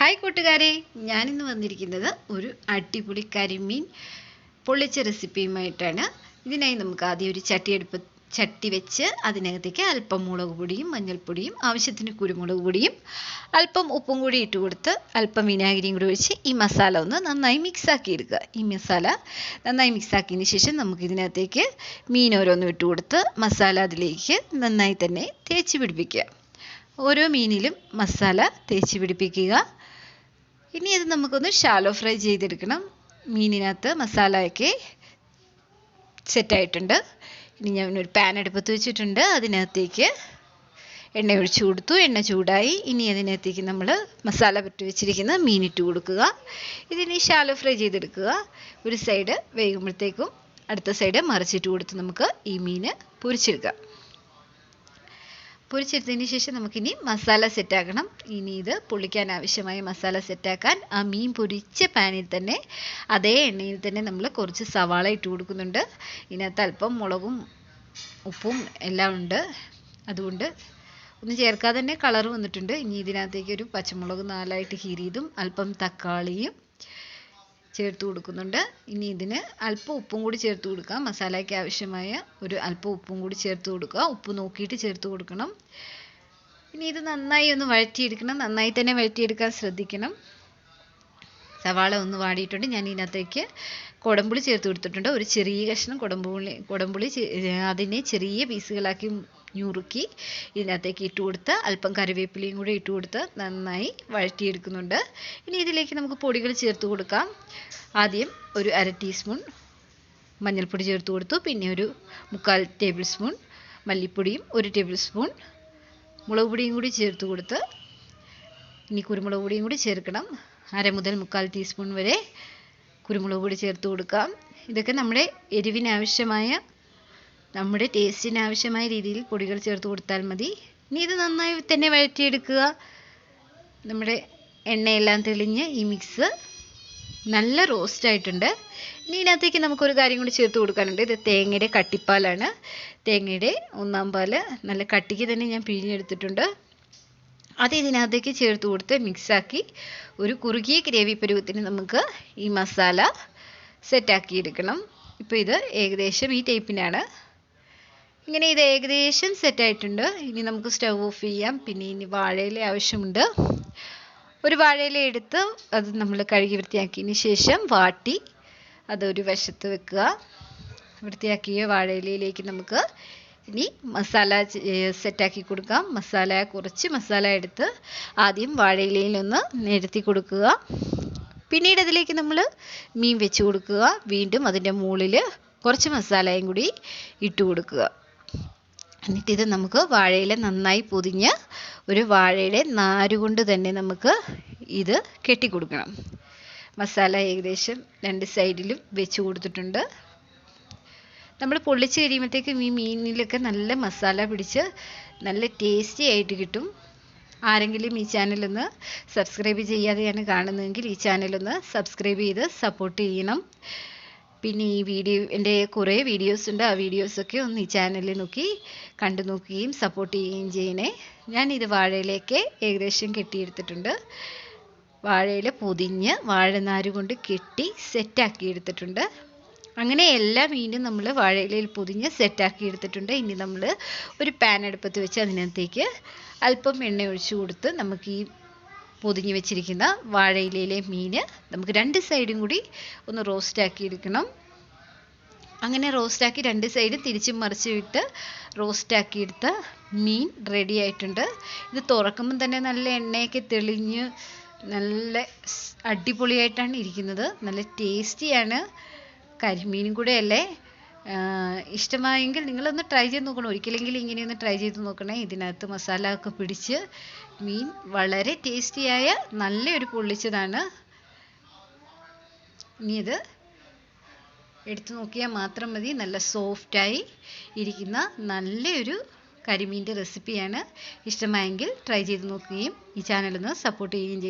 Hi കൂട്ടുകാരെ, ഞാനിന്ന് വന്നിരിക്കുന്നത് ഒരു അടിപൊളി കരിമീൻ പൊള്ളിച്ച റെസിപ്പിയുമായിട്ടാണ്. ഇതിനായി നമുക്ക് ആദ്യം ഒരു ചട്ടി വെച്ച് അതിനകത്തേക്ക് അല്പം മുളക് പൊടിയും മഞ്ഞൾപ്പൊടിയും ആവശ്യത്തിന് കുരുമുളക് പൊടിയും അല്പം ഉപ്പും കൂടി ഇട്ട് കൊടുത്ത് അല്പം വിനാഗിരിയും കൂടി ഒഴിച്ച് ഈ മസാല ഒന്ന് നന്നായി മിക്സാക്കി എടുക്കുക. ഈ മസാല നന്നായി മിക്സാക്കിയതിന് ശേഷം നമുക്ക് ഇതിനകത്തേക്ക് മീൻ ഓരോന്നും ഇട്ട് കൊടുത്ത് മസാല അതിലേക്ക് നന്നായി തന്നെ തേച്ച് പിടിപ്പിക്കുക. ഓരോ മീനിലും മസാല തേച്ച് പിടിപ്പിക്കുക. ഇനി അത് നമുക്കൊന്ന് ഷാലോ ഫ്രൈ ചെയ്തെടുക്കണം. മീനിനകത്ത് മസാലയൊക്കെ സെറ്റായിട്ടുണ്ട്. ഇനി ഞാൻ ഒരു പാൻ അടുപ്പത്ത് വെച്ചിട്ടുണ്ട്. അതിനകത്തേക്ക് എണ്ണ ഒഴിച്ചു കൊടുത്തു. എണ്ണ ചൂടായി. ഇനി അതിനകത്തേക്ക് നമ്മൾ മസാല പുരട്ടി വെച്ചിരിക്കുന്ന മീനിട്ട് കൊടുക്കുക. ഇതിനി ഷാലോ ഫ്രൈ ചെയ്തെടുക്കുക. ഒരു സൈഡ് വേകുമ്പോഴത്തേക്കും അടുത്ത സൈഡ് മറിച്ചിട്ട് കൊടുത്ത് നമുക്ക് ഈ മീൻ പൊരിച്ചെടുക്കാം. പൊരിച്ചെടുത്തതിന് ശേഷം നമുക്കിനി മസാല സെറ്റാക്കണം. ഇനി ഇത് പൊള്ളിക്കാൻ ആവശ്യമായ മസാല സെറ്റാക്കാൻ ആ മീൻ പൊരിച്ച പാനിൽ തന്നെ അതേ എണ്ണയിൽ തന്നെ നമ്മൾ കുറച്ച് സവാള ഇട്ട് കൊടുക്കുന്നുണ്ട്. ഇതിനകത്ത് അല്പം മുളകും ഉപ്പും എല്ലാം ഉണ്ട്. അതുകൊണ്ട് ഒന്നും ചേർക്കാതെ തന്നെ കളർ വന്നിട്ടുണ്ട്. ഇനി ഇതിനകത്തേക്ക് ഒരു പച്ചമുളക് 4ആയിട്ട് കീറിയതും അല്പം തക്കാളിയും ചേർത്ത് കൊടുക്കുന്നുണ്ട്. ഇനി ഇതിന് അല്പം ഉപ്പും കൂടി ചേർത്ത് കൊടുക്കാം. മസാലയ്ക്ക് ആവശ്യമായ ഒരു അല്പം ഉപ്പും കൂടി ചേർത്ത് കൊടുക്കുക. ഉപ്പ് നോക്കിയിട്ട് ചേർത്ത് കൊടുക്കണം. ഇനി ഇത് നന്നായി ഒന്ന് വഴറ്റിയെടുക്കണം. നന്നായി തന്നെ വഴറ്റിയെടുക്കാൻ ശ്രദ്ധിക്കണം. സവാള ഒന്ന് വാടിയിട്ടുണ്ട്. ഞാൻ ഇതിനകത്തേക്ക് കുടംപുളി ചേർത്ത് കൊടുത്തിട്ടുണ്ട്. ഒരു ചെറിയ കഷ്ണം കുടംപുളി അതിനെ ചെറിയ പീസുകളാക്കി ഞുറുക്കി ഇതിനകത്തേക്ക് ഇട്ട് കൊടുത്ത് അല്പം കറിവേപ്പിലയും കൂടി ഇട്ട് കൊടുത്ത് നന്നായി വഴറ്റിയെടുക്കുന്നുണ്ട്. ഇനി ഇതിലേക്ക് നമുക്ക് പൊടികൾ ചേർത്ത് കൊടുക്കാം. ആദ്യം ഒരു 1/2 ടീസ്പൂൺ മഞ്ഞൾപ്പൊടി ചേർത്ത് കൊടുത്തു. പിന്നെ ഒരു 3/4 ടേബിൾ സ്പൂൺ മല്ലിപ്പൊടിയും 1 ടേബിൾ സ്പൂൺ മുളക് പൊടിയും കൂടി ചേർത്ത് കൊടുത്ത് ഇനി കുരുമുളക് പൊടിയും കൂടി ചേർക്കണം. 1/2 മുതൽ 3/4 ടീസ്പൂൺ വരെ കുരുമുളക് പൊടി ചേർത്ത് കൊടുക്കാം. ഇതൊക്കെ നമ്മുടെ എരിവിനാവശ്യമായ നമ്മുടെ ടേസ്റ്റിന് ആവശ്യമായ രീതിയിൽ പൊടികൾ ചേർത്ത് കൊടുത്താൽ മതി. ഇനി ഇത് നന്നായി തന്നെ വഴറ്റിയെടുക്കുക. നമ്മുടെ എണ്ണയെല്ലാം തെളിഞ്ഞ് ഈ മിക്സ് നല്ല റോസ്റ്റ് ആയിട്ടുണ്ട്. ഇനി ഇതിനകത്തേക്ക് നമുക്കൊരു കാര്യം കൂടി ചേർത്ത് കൊടുക്കാനുണ്ട്. ഇത് തേങ്ങയുടെ കട്ടിപ്പാലാണ്. തേങ്ങയുടെ 1/4 പാല് നല്ല കട്ടിക്ക് തന്നെ ഞാൻ പിഴിഞ്ഞെടുത്തിട്ടുണ്ട്. അത് ഇതിനകത്തേക്ക് ചേർത്ത് കൊടുത്ത് മിക്സാക്കി ഒരു കുറുകിയ ഗ്രേവി പരുവത്തിന് നമുക്ക് ഈ മസാല സെറ്റാക്കി എടുക്കണം. ഇപ്പോൾ ഇത് ഏകദേശം ഈ ടൈപ്പിനാണ്. ഇങ്ങനെ ഇത് ഏകദേശം സെറ്റായിട്ടുണ്ട്. ഇനി നമുക്ക് സ്റ്റൗ ഓഫ് ചെയ്യാം. പിന്നെ ഇനി വാഴയില ആവശ്യമുണ്ട്. ഒരു വാഴയില എടുത്ത് അത് നമ്മൾ കഴുകി വൃത്തിയാക്കിയതിന് ശേഷം വാട്ടി അതൊരു വശത്ത് വെക്കുക. വൃത്തിയാക്കിയ വാഴയിലയിലേക്ക് നമുക്ക് ഇനി മസാല സെറ്റാക്കി കൊടുക്കാം. കുറച്ച് മസാല എടുത്ത് ആദ്യം വാഴയിലയിലൊന്ന് നിരത്തി കൊടുക്കുക. പിന്നീട് അതിലേക്ക് നമ്മൾ മീൻ വെച്ച് കൊടുക്കുക. വീണ്ടും അതിൻ്റെ മുകളിൽ കുറച്ച് മസാലയും കൂടി ഇട്ട് കൊടുക്കുക. എന്നിട്ട് ഇത് നമുക്ക് വാഴയില നന്നായി പൊതിഞ്ഞ് ഒരു വാഴയുടെ നാരുകൊണ്ട് തന്നെ നമുക്ക് ഇത് കെട്ടിക്കൊടുക്കണം. മസാല ഏകദേശം 2 സൈഡിലും വെച്ച് കൊടുത്തിട്ടുണ്ട്. നമ്മൾ പൊള്ളിച്ച് കഴിയുമ്പോഴത്തേക്കും ഈ മീനിലൊക്കെ നല്ല മസാല പിടിച്ച് നല്ല ടേസ്റ്റി ആയിട്ട് കിട്ടും. ആരെങ്കിലും ഈ ചാനലൊന്ന് സബ്സ്ക്രൈബ് ചെയ്യാതെയാണ് കാണുന്നതെങ്കിൽ ഈ ചാനലൊന്ന് സബ്സ്ക്രൈബ് ചെയ്ത് സപ്പോർട്ട് ചെയ്യണം. പിന്നെ ഈ എൻ്റെ കുറേ വീഡിയോസ് ഉണ്ട്. ആ വീഡിയോസൊക്കെ ഒന്ന് ഈ ചാനലിൽ കണ്ടു നോക്കുകയും സപ്പോർട്ട് ചെയ്യുകയും ചെയ്യണേ. ഞാനിത് വാഴയിലേക്ക് ഏകദേശം കെട്ടിയെടുത്തിട്ടുണ്ട്. വാഴയില പൊതിഞ്ഞ് വാഴനാര് കൊണ്ട് കെട്ടി സെറ്റാക്കി എടുത്തിട്ടുണ്ട്. അങ്ങനെ എല്ലാ മീനും നമ്മൾ വാഴയിലയിൽ പൊതിഞ്ഞ് സെറ്റാക്കി എടുത്തിട്ടുണ്ട്. ഇനി നമ്മൾ ഒരു പാൻ അടുപ്പത്ത് വെച്ച് അതിനകത്തേക്ക് അല്പം എണ്ണ ഒഴിച്ചു കൊടുത്ത് നമുക്ക് ഈ പൊതിഞ്ഞ് വെച്ചിരിക്കുന്ന വാഴയിലയിലെ മീൻ നമുക്ക് 2 സൈഡും കൂടി ഒന്ന് റോസ്റ്റാക്കി എടുക്കണം. അങ്ങനെ റോസ്റ്റാക്കി 2 സൈഡും തിരിച്ചും മറിച്ചും ഇട്ട് റോസ്റ്റാക്കി എടുത്ത മീൻ റെഡി ആയിട്ടുണ്ട്. ഇത് തുറക്കുമ്പം തന്നെ നല്ല എണ്ണയൊക്കെ തെളിഞ്ഞ് നല്ല അടിപൊളിയായിട്ടാണ് ഇരിക്കുന്നത്. നല്ല ടേസ്റ്റിയാണ്. കരിമീനും കൂടെ അല്ലേ. ഇഷ്ടമായെങ്കിൽ നിങ്ങളൊന്ന് ട്രൈ ചെയ്ത് നോക്കണം. ഒരിക്കലെങ്കിലും ഇങ്ങനെയൊന്ന് ട്രൈ ചെയ്ത് നോക്കണേ. ഇതിനകത്ത് മസാല ഒക്കെ പിടിച്ച് മീൻ വളരെ ടേസ്റ്റിയായ നല്ലൊരു പൊള്ളിച്ചതാണ്. ഇനി ഇത് എടുത്തു നോക്കിയാൽ മാത്രം മതി. നല്ല സോഫ്റ്റായി ഇരിക്കുന്ന നല്ലൊരു കരിമീൻ്റെ റെസിപ്പിയാണ്. ഇഷ്ടമായെങ്കിൽ ട്രൈ ചെയ്ത് നോക്കുകയും ഈ ചാനലൊന്ന് സപ്പോർട്ട് ചെയ്യുകയും